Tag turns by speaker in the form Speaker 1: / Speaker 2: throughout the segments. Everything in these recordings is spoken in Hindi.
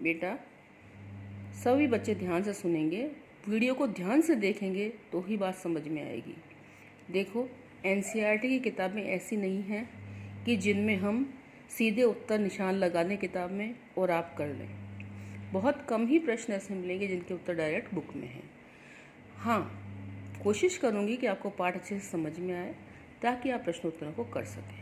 Speaker 1: बेटा, सभी बच्चे ध्यान से सुनेंगे, वीडियो को ध्यान से देखेंगे तो ही बात समझ में आएगी। देखो, एनसीईआरटी की किताबें ऐसी नहीं हैं कि जिनमें हम सीधे उत्तर निशान लगा दें किताब में और आप कर लें। बहुत कम ही प्रश्न ऐसे मिलेंगे जिनके उत्तर डायरेक्ट बुक में हैं। हाँ, कोशिश करूँगी कि आपको पाठ अच्छे से समझ में आए ताकि आप प्रश्नोत्तरों को कर सकें।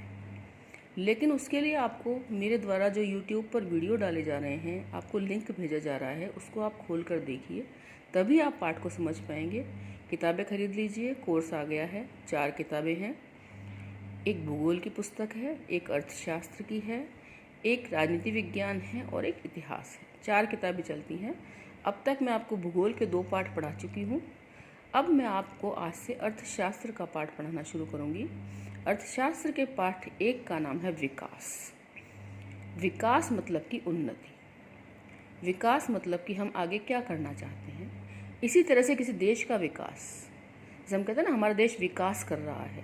Speaker 1: लेकिन उसके लिए आपको मेरे द्वारा जो YouTube पर वीडियो डाले जा रहे हैं, आपको लिंक भेजा जा रहा है, उसको आप खोल कर देखिए, तभी आप पाठ को समझ पाएंगे। किताबें खरीद लीजिए, कोर्स आ गया है। 4 किताबें हैं, एक भूगोल की पुस्तक है, एक अर्थशास्त्र की है, एक राजनीति विज्ञान है और एक इतिहास है। 4 किताबें चलती हैं। अब तक मैं आपको भूगोल के 2 पाठ पढ़ा चुकी हूँ। अब मैं आपको आज से अर्थशास्त्र का पाठ पढ़ाना शुरू करूँगी। अर्थशास्त्र के पाठ 1 का नाम है विकास। विकास मतलब कि उन्नति, विकास मतलब कि हम आगे क्या करना चाहते हैं। इसी तरह से किसी देश का विकास, जैसे हम कहते हैं ना हमारा देश विकास कर रहा है।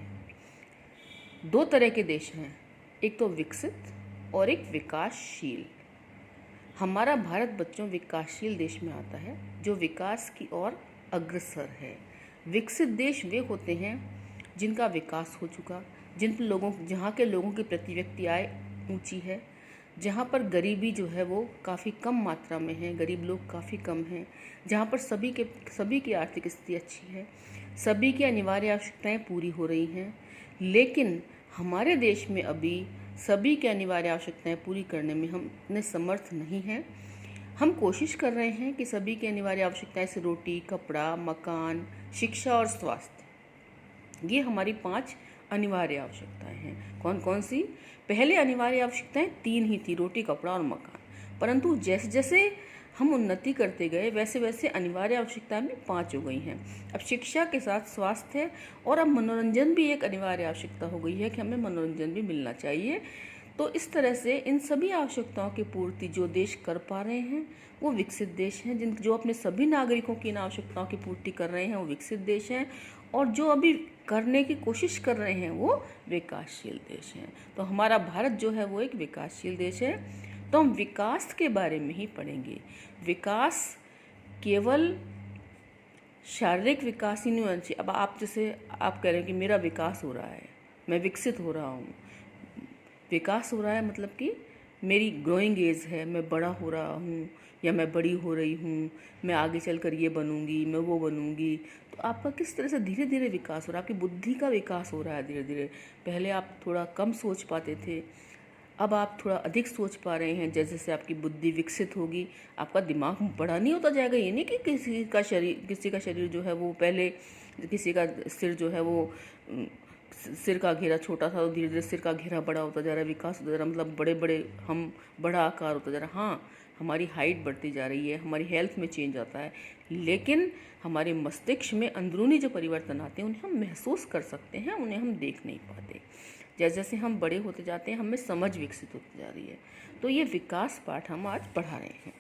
Speaker 1: 2 तरह के देश हैं, एक तो विकसित और एक विकासशील। हमारा भारत बच्चों विकासशील देश में आता है, जो विकास की ओर अग्रसर है। विकसित देश वे होते हैं जिनका विकास हो चुका, जहाँ के लोगों की प्रति व्यक्ति आय ऊंची है, जहाँ पर गरीबी जो है वो काफ़ी कम मात्रा में है, गरीब लोग काफ़ी कम हैं, जहाँ पर सभी की आर्थिक स्थिति अच्छी है, सभी की अनिवार्य आवश्यकताएं पूरी हो रही हैं। लेकिन हमारे देश में अभी सभी की अनिवार्य आवश्यकताएं पूरी करने में हम इतने समर्थ नहीं हैं। हम कोशिश कर रहे हैं कि सभी की अनिवार्य आवश्यकताएं से रोटी, कपड़ा, मकान, शिक्षा और स्वास्थ्य, ये हमारी 5 अनिवार्य आवश्यकताएं हैं। कौन कौन सी? पहले अनिवार्य आवश्यकताएं 3 ही थी, रोटी, कपड़ा और मकान। परंतु जैसे जैसे हम उन्नति करते गए वैसे वैसे अनिवार्य आवश्यकताएं भी 5 हो गई हैं। अब शिक्षा के साथ स्वास्थ्य और अब मनोरंजन भी एक अनिवार्य आवश्यकता हो गई है कि हमें मनोरंजन भी मिलना चाहिए। तो इस तरह से इन सभी आवश्यकताओं की पूर्ति जो देश कर पा रहे हैं वो विकसित देश हैं। जो अपने सभी नागरिकों की इन आवश्यकताओं की पूर्ति कर रहे हैं वो विकसित देश हैं, और जो अभी करने की कोशिश कर रहे हैं वो विकासशील देश हैं। तो हमारा भारत जो है वो एक विकासशील देश है। तो हम विकास के बारे में ही पढ़ेंगे। विकास केवल शारीरिक विकास ही नहीं होना चाहिए। अब आप जैसे आप कह रहे हैं कि मेरा विकास हो रहा है, मैं विकसित हो रहा हूँ। विकास हो रहा है मतलब कि मेरी ग्रोइंग एज है, मैं बड़ा हो रहा हूँ या मैं बड़ी हो रही हूँ, मैं आगे चलकर ये बनूंगी, मैं वो बनूंगी। तो आपका किस तरह से धीरे धीरे विकास हो रहा है, आपकी बुद्धि का विकास हो रहा है धीरे धीरे। पहले आप थोड़ा कम सोच पाते थे, अब आप थोड़ा अधिक सोच पा रहे हैं। जैसे जैसे आपकी बुद्धि विकसित होगी आपका दिमाग बड़ा नहीं होता जाएगा। ये नहीं कि किसी का शरीर जो है वो पहले, किसी का सिर जो है वो सिर का घेरा छोटा था तो धीरे धीरे सिर का घेरा बड़ा होता जा रहा है, विकास होता जा रहा है, मतलब हम बड़ा आकार होता जा रहा है। हाँ, हमारी हाइट बढ़ती जा रही है, हमारी हेल्थ में चेंज आता है, लेकिन हमारे मस्तिष्क में अंदरूनी जो परिवर्तन आते हैं उन्हें हम महसूस कर सकते हैं, उन्हें हम देख नहीं पाते। जैसे जैसे हम बड़े होते जाते हैं हमें समझ विकसित होती जा रही है। तो ये विकास पाठ हम आज पढ़ा रहे हैं।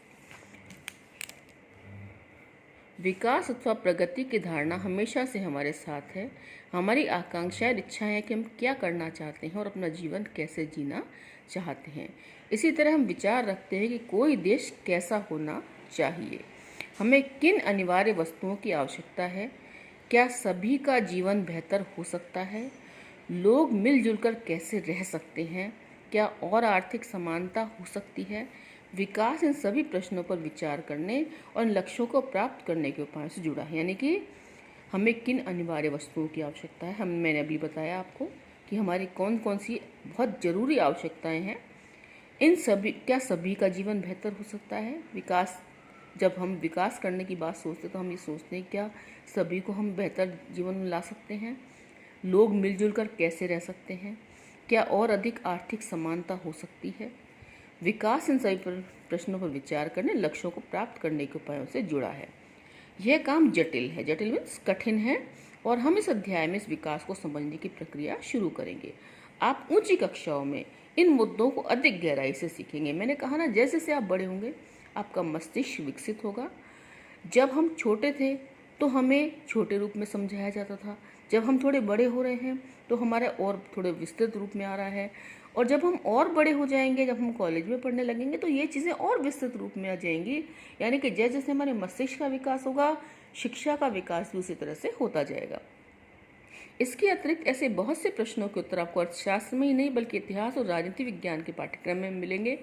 Speaker 1: विकास अथवा प्रगति की धारणा हमेशा से हमारे साथ है। हमारी आकांक्षाएं और इच्छाएं हैं कि हम क्या करना चाहते हैं और अपना जीवन कैसे जीना चाहते हैं। इसी तरह हम विचार रखते हैं कि कोई देश कैसा होना चाहिए, हमें किन अनिवार्य वस्तुओं की आवश्यकता है, क्या सभी का जीवन बेहतर हो सकता है, लोग मिलजुल कर कैसे रह सकते हैं, क्या और आर्थिक समानता हो सकती है। विकास इन सभी प्रश्नों पर विचार करने और इन लक्ष्यों को प्राप्त करने के उपायों से जुड़ा है। यानी कि हमें किन अनिवार्य वस्तुओं की आवश्यकता है, मैंने अभी बताया आपको कि हमारी कौन कौन सी बहुत ज़रूरी आवश्यकताएं हैं। इन सभी, क्या सभी का जीवन बेहतर हो सकता है। विकास, जब हम विकास करने की बात सोचते तो हम ये सोचते हैं क्या सभी को हम बेहतर जीवन में ला सकते हैं, लोग मिलजुल कर कैसे रह सकते हैं, क्या और अधिक आर्थिक समानता हो सकती है। विकास इन सभी प्रश्नों पर विचार करने, लक्ष्यों को प्राप्त करने के उपायों से जुड़ा है। यह काम जटिल है, जटिल मीन्स कठिन है, और हम इस अध्याय में इस विकास को समझने की प्रक्रिया शुरू करेंगे। आप ऊंची कक्षाओं में इन मुद्दों को अधिक गहराई से सीखेंगे। मैंने कहा ना, जैसे जैसे आप बड़े होंगे आपका मस्तिष्क विकसित होगा। जब हम छोटे थे तो हमें छोटे रूप में समझाया जाता था, जब हम थोड़े बड़े हो रहे हैं तो हमारा और थोड़े विस्तृत रूप में आ रहा है, और जब हम और बड़े हो जाएंगे, जब हम कॉलेज में पढ़ने लगेंगे, तो ये चीज़ें और विस्तृत रूप में आ जाएंगी। यानी कि जैसे जैसे हमारे मस्तिष्क का विकास होगा, शिक्षा का विकास भी उसी तरह से होता जाएगा। इसके अतिरिक्त ऐसे बहुत से प्रश्नों के उत्तर आपको अर्थशास्त्र में ही नहीं बल्कि इतिहास और राजनीति विज्ञान के पाठ्यक्रम में मिलेंगे।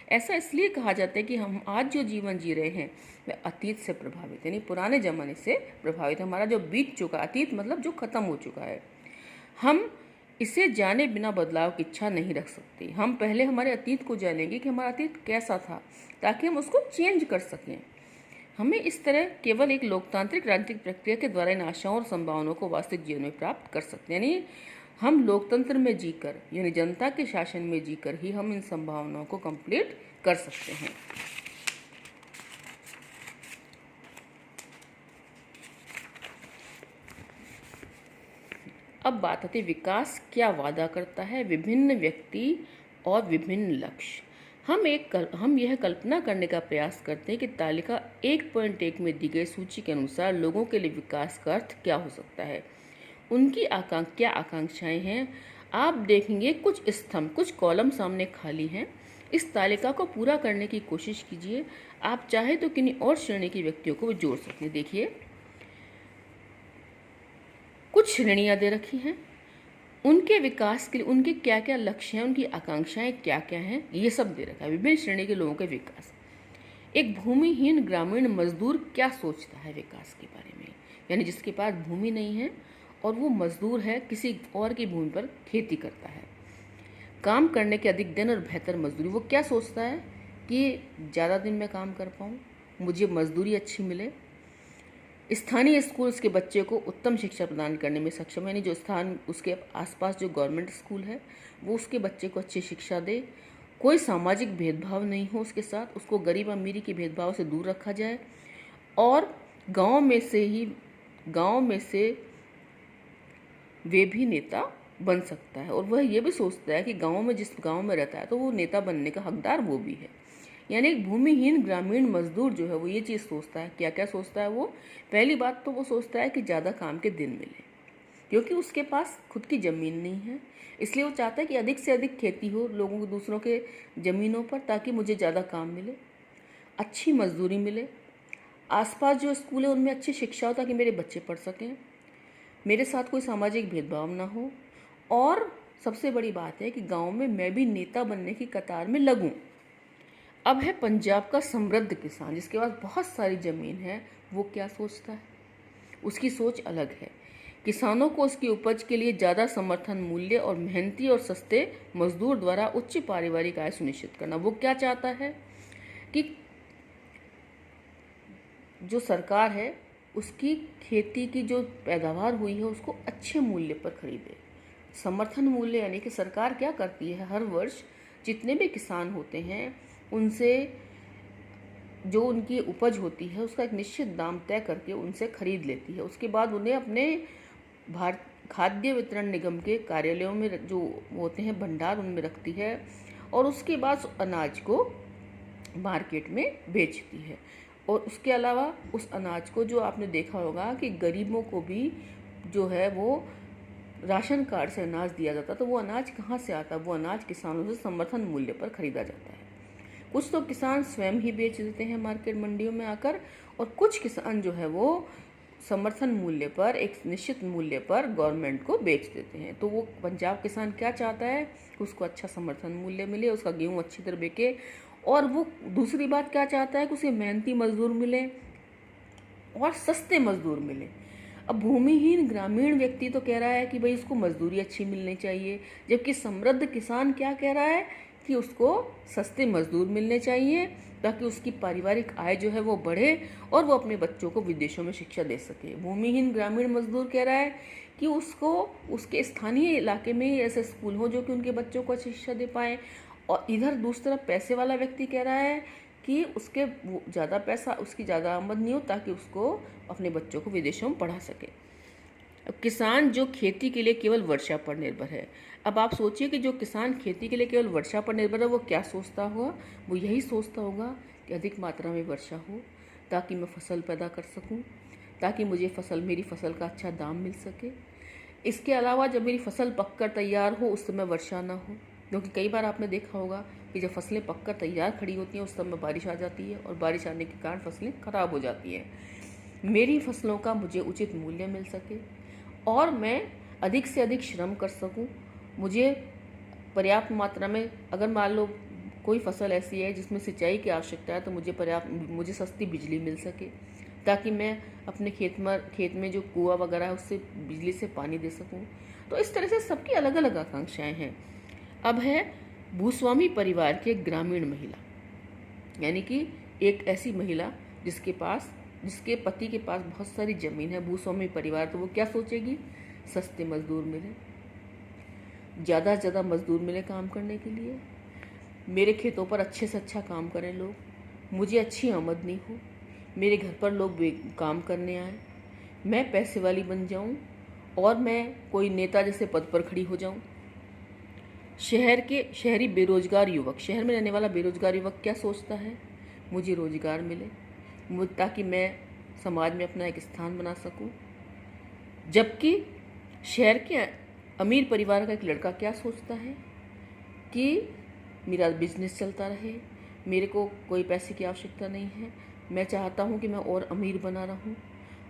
Speaker 1: ऐसा इसलिए कहा जाता है कि हम आज जो जीवन जी रहे हैं वह अतीत से प्रभावित, यानी पुराने जमाने से प्रभावित। हमारा जो बीत चुका, अतीत मतलब जो खत्म हो चुका है, हम इसे जाने बिना बदलाव की इच्छा नहीं रख सकते। हम पहले हमारे अतीत को जानेंगे कि हमारा अतीत कैसा था, ताकि हम उसको चेंज कर सकें। हमें इस तरह केवल एक लोकतांत्रिक राजनीतिक प्रक्रिया के द्वारा इन आशाओं और संभावनाओं को वास्तविक जीवन में प्राप्त कर सकते हैं। यानी हम लोकतंत्र में जीकर, यानी जनता के शासन में जीकर ही हम इन संभावनाओं को कंप्लीट कर सकते हैं। अब बात आती है विकास क्या वादा करता है, विभिन्न व्यक्ति और विभिन्न लक्ष्य। हम यह कल्पना करने का प्रयास करते हैं कि तालिका 1.1 में दी गई सूची के अनुसार लोगों के लिए विकास का अर्थ क्या हो सकता है, उनकी क्या आकांक्षाएं हैं। आप देखेंगे कुछ स्तंभ, कुछ कॉलम सामने खाली हैं। इस तालिका को पूरा करने की कोशिश कीजिए। आप चाहे तो किन्हीं और श्रेणी के व्यक्तियों को भी जोड़ सकते हैं। देखिए कुछ श्रेणियां दे रखी हैं, उनके विकास के लिए उनके क्या क्या लक्ष्य हैं, उनकी आकांक्षाएं क्या क्या हैं, ये सब दे रखा है। विभिन्न श्रेणी के लोगों के विकास। एक भूमिहीन ग्रामीण मजदूर क्या सोचता है विकास के बारे में, यानी जिसके पास भूमि नहीं है और वो मजदूर है, किसी और की भूमि पर खेती करता है। काम करने के अधिक दिन और बेहतर मजदूरी। वो क्या सोचता है कि ज़्यादा दिन मैं काम कर पाऊँ, मुझे मजदूरी अच्छी मिले। स्थानीय स्कूल उसके बच्चे को उत्तम शिक्षा प्रदान करने में सक्षम है, यानी जो स्थान उसके आसपास जो गवर्नमेंट स्कूल है वो उसके बच्चे को अच्छी शिक्षा दे। कोई सामाजिक भेदभाव नहीं हो उसके साथ, उसको गरीब अमीरी के भेदभाव से दूर रखा जाए। और गांव में से वे भी नेता बन सकता है। और वह ये भी सोचता है कि जिस गाँव में रहता है तो वो नेता बनने का हकदार वो भी है। यानी एक भूमिहीन ग्रामीण मजदूर जो है वो ये चीज़ सोचता है। क्या क्या सोचता है वो? पहली बात तो वो सोचता है कि ज़्यादा काम के दिन मिले, क्योंकि उसके पास खुद की ज़मीन नहीं है। इसलिए वो चाहता है कि अधिक से अधिक खेती हो लोगों को दूसरों के ज़मीनों पर, ताकि मुझे ज़्यादा काम मिले, अच्छी मजदूरी मिले, आसपास जो स्कूल है उनमें अच्छी शिक्षा हो ताकि मेरे बच्चे पढ़ सकें, मेरे साथ कोई सामाजिक भेदभाव ना हो। और सबसे बड़ी बात है कि गाँव में मैं भी नेता बनने की कतार में लगूँ। अब है पंजाब का समृद्ध किसान, जिसके पास बहुत सारी ज़मीन है। वो क्या सोचता है? उसकी सोच अलग है। किसानों को उसकी उपज के लिए ज़्यादा समर्थन मूल्य और मेहनती और सस्ते मजदूर द्वारा उच्च पारिवारिक आय सुनिश्चित करना। वो क्या चाहता है कि जो सरकार है उसकी खेती की जो पैदावार हुई है उसको अच्छे मूल्य पर खरीदे। समर्थन मूल्य यानी कि सरकार क्या करती है, हर वर्ष जितने भी किसान होते हैं उनसे जो उनकी उपज होती है उसका एक निश्चित दाम तय करके उनसे खरीद लेती है। उसके बाद उन्हें अपने खाद्य वितरण निगम के कार्यालयों में जो होते हैं भंडार, उनमें रखती है और उसके बाद अनाज को मार्केट में बेचती है। और उसके अलावा उस अनाज को, जो आपने देखा होगा कि गरीबों को भी जो है वो राशन कार्ड से अनाज दिया जाता, तो वो अनाज कहाँ से आता? वो अनाज किसानों से समर्थन मूल्य पर खरीदा जाता है। कुछ तो किसान स्वयं ही बेच देते हैं मार्केट मंडियों में आकर, और कुछ किसान जो है वो समर्थन मूल्य पर, एक निश्चित मूल्य पर गवर्नमेंट को बेच देते हैं। तो वो पंजाब किसान क्या चाहता है कि उसको अच्छा समर्थन मूल्य मिले, उसका गेहूँ अच्छी तरह बिके। और वो दूसरी बात क्या चाहता है कि उसे मेहनती मजदूर मिले और सस्ते मजदूर मिले। अब भूमिहीन ग्रामीण व्यक्ति तो कह रहा है कि भाई उसको मजदूरी अच्छी मिलनी चाहिए, जबकि समृद्ध किसान क्या कह रहा है कि उसको सस्ते मजदूर मिलने चाहिए ताकि उसकी पारिवारिक आय जो है वो बढ़े और वो अपने बच्चों को विदेशों में शिक्षा दे सके। भूमिहीन ग्रामीण मजदूर कह रहा है कि उसको उसके स्थानीय इलाके में ही ऐसे स्कूल हो जो कि उनके बच्चों को अच्छी शिक्षा दे पाएँ। और इधर दूसरी तरफ पैसे वाला व्यक्ति कह रहा है कि उसकी ज़्यादा आमदनी नहीं हो ताकि उसको अपने बच्चों को विदेशों में पढ़ा सके। अब किसान जो खेती के लिए केवल वर्षा पर निर्भर है। अब आप सोचिए कि जो किसान खेती के लिए केवल वर्षा पर निर्भर है वो क्या सोचता होगा? वो यही सोचता होगा कि अधिक मात्रा में वर्षा हो ताकि मैं फसल पैदा कर सकूं, ताकि मुझे मेरी फसल का अच्छा दाम मिल सके। इसके अलावा जब मेरी फसल पककर तैयार हो उस समय वर्षा ना हो, क्योंकि कई बार आपने देखा होगा कि जब फसलें पककर तैयार खड़ी होती हैं उस समय बारिश आ जाती है और बारिश आने के कारण फसलें खराब हो जाती हैं। मेरी फसलों का मुझे उचित मूल्य मिल सके और मैं अधिक से अधिक श्रम कर सकूं, मुझे पर्याप्त मात्रा में, अगर मान लो कोई फसल ऐसी है जिसमें सिंचाई की आवश्यकता है तो मुझे सस्ती बिजली मिल सके ताकि मैं अपने खेत में जो कुआं वगैरह है उससे बिजली से पानी दे सकूं। तो इस तरह से सबकी अलग अलग आकांक्षाएं हैं। अब है भूस्वामी परिवार की एक ग्रामीण महिला, यानी कि एक ऐसी महिला जिसके पति के पास बहुत सारी जमीन है, भूस्वामी परिवार। तो वो क्या सोचेगी? सस्ते मजदूर मिले, ज़्यादा से ज़्यादा मजदूर मिले काम करने के लिए, मेरे खेतों पर अच्छे से अच्छा काम करें लोग, मुझे अच्छी आमदनी हो, मेरे घर पर लोग काम करने आए, मैं पैसे वाली बन जाऊं और मैं कोई नेता जैसे पद पर खड़ी हो जाऊं। शहरी बेरोजगार युवक, शहर में रहने वाला बेरोजगार युवक क्या सोचता है? मुझे रोजगार मिले ताकि मैं समाज में अपना एक स्थान बना सकूं। जबकि शहर के अमीर परिवार का एक लड़का क्या सोचता है कि मेरा बिजनेस चलता रहे, मेरे को कोई पैसे की आवश्यकता नहीं है, मैं चाहता हूँ कि मैं और अमीर बना रहूँ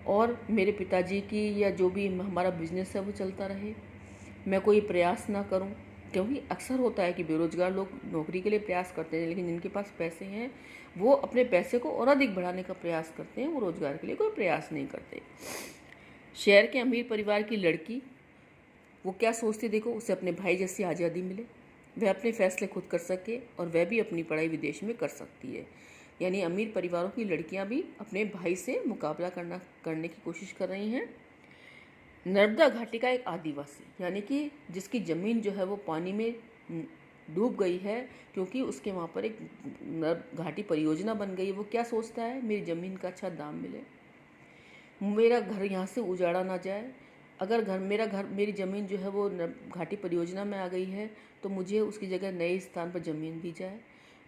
Speaker 1: और मेरे पिताजी की या जो भी हमारा बिजनेस है वो चलता रहे, मैं कोई प्रयास ना करूँ। क्योंकि अक्सर होता है कि बेरोजगार लोग नौकरी के लिए प्रयास करते हैं, लेकिन जिनके पास पैसे हैं वो अपने पैसे को और अधिक बढ़ाने का प्रयास करते हैं, वो रोजगार के लिए कोई प्रयास नहीं करते। शहर के अमीर परिवार की लड़की वो क्या सोचती? देखो, उसे अपने भाई जैसी आज़ादी मिले, वह अपने फैसले खुद कर सके और वह भी अपनी पढ़ाई विदेश में कर सकती है। यानी अमीर परिवारों की लड़कियां भी अपने भाई से मुकाबला करने की कोशिश कर रही हैं। नर्मदा घाटी का एक आदिवासी, यानी कि जिसकी ज़मीन जो है वो पानी में डूब गई है क्योंकि उसके वहाँ पर एक घाटी परियोजना बन गई है, वो क्या सोचता है? मेरी ज़मीन का अच्छा दाम मिले, मेरा घर यहाँ से उजाड़ा ना जाए। अगर मेरी ज़मीन जो है वो घाटी परियोजना में आ गई है तो मुझे उसकी जगह नए स्थान पर ज़मीन दी जाए,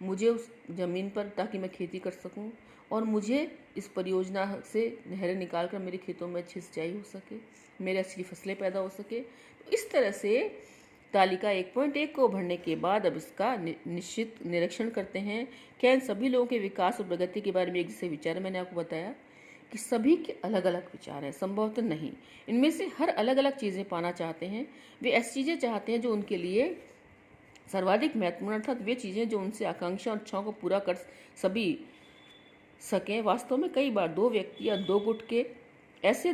Speaker 1: मुझे उस ज़मीन पर, ताकि मैं खेती कर सकूं और मुझे इस परियोजना से नहरें निकाल कर मेरे खेतों में अच्छी सिंचाई हो सके, मेरे अच्छी फसलें पैदा हो सके। तो इस तरह से तालिका 1.1 को भरने के बाद अब इसका निश्चित निरीक्षण करते हैं। क्या इन सभी लोगों के विकास और प्रगति के बारे में एक जैसे विचार है? मैंने आपको बताया कि सभी के अलग अलग विचार हैं, संभवतः नहीं, इनमें से हर अलग अलग चीज़ें पाना चाहते हैं। वे ऐसी चीज़ें चाहते हैं जो उनके लिए सर्वाधिक महत्वपूर्ण, अर्थात वे चीज़ें जो उनसे आकांक्षा और इच्छाओं को पूरा कर सकें। वास्तव में कई बार दो व्यक्ति या दो गुट ऐसी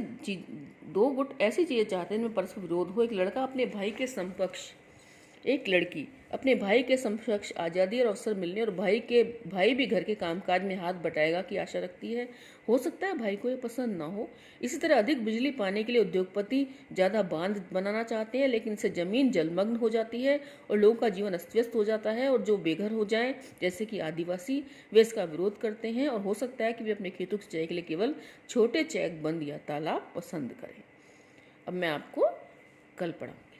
Speaker 1: चीज़ें चाहते हैं जिनमें परस्पर विरोध हो। एक लड़का अपने भाई के समकक्ष, एक लड़की अपने भाई के समकक्ष आज़ादी और अवसर मिलने और भाई भी घर के कामकाज में हाथ बटाएगा की आशा रखती है। हो सकता है भाई को ये पसंद ना हो। इसी तरह अधिक बिजली पाने के लिए उद्योगपति ज़्यादा बांध बनाना चाहते हैं, लेकिन इससे ज़मीन जलमग्न हो जाती है और लोगों का जीवन अस्त व्यस्त हो जाता है। और जो बेघर हो जाएं, जैसे कि आदिवासी, वे इसका विरोध करते हैं और हो सकता है कि वे अपने खेतों की सिंचाई के लिए केवल छोटे चेक बंद या तालाब पसंद करें। अब मैं आपको कल पढ़ाऊँगी।